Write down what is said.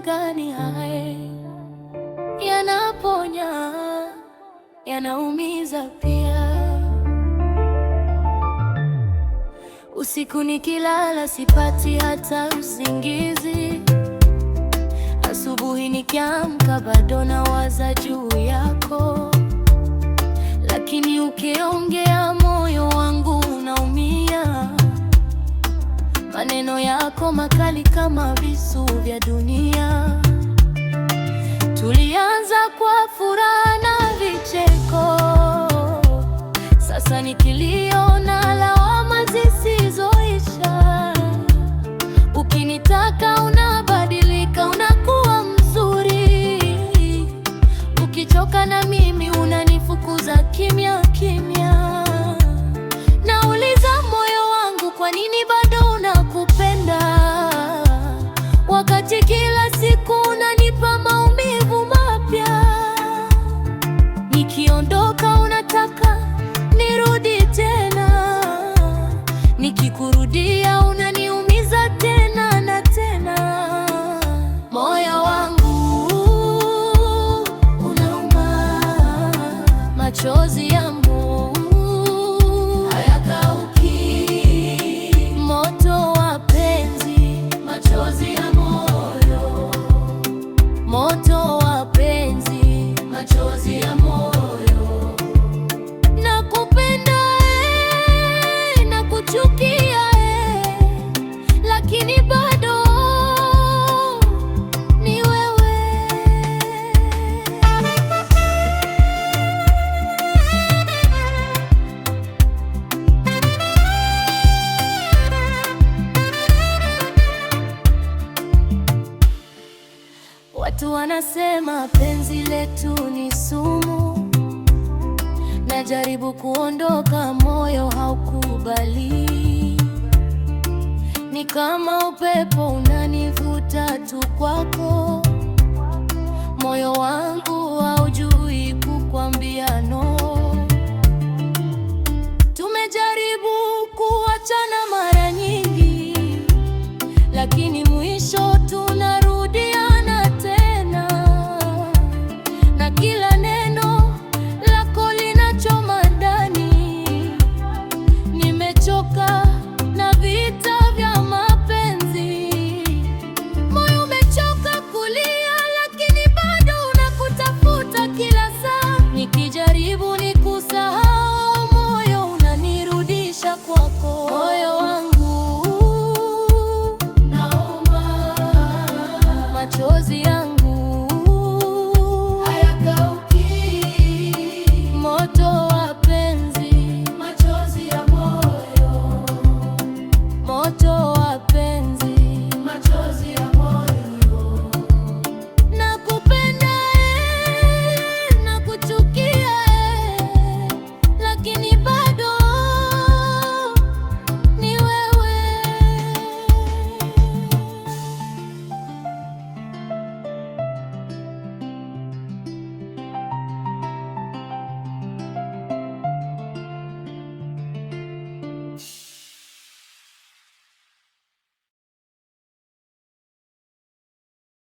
gani haya? Yanaponya, yanaumiza pia. Usiku nikilala sipati hata usingizi. Asubuhi nikiamka bado nawaza juu yako, lakini ukiongea moyo wangu unaumia. Maneno yako makali kama visu vya dunia. Tulianza kwa furaha na vicheko, sasa ni kilio na lawama zisizoisha. Ukinitaka unabadilika, unakuwa mzuri. Ukichoka na mimi unanifukuza kimya kimya. Nauliza moyo wangu, kwa nini bado unakupenda, wakati kila siku unanipa maumivu mapya? Nikiondoka unataka nirudi tena, nikikurudia unaniumiza tena na tena. Moyo wangu unauma, machozi yangu hayakauki. Moto wa penzi, machozi ya moyo. Moto wa penzi, machozi ya moyo. Nakupenda nakuchukia lakini bado ni wewe. Watu wanasema penzi letu ni sumu. Najaribu kuondoka, moyo haukubali. Ni kama upepo unanivuta tu kwako. Moyo wangu haujui kukwambia no.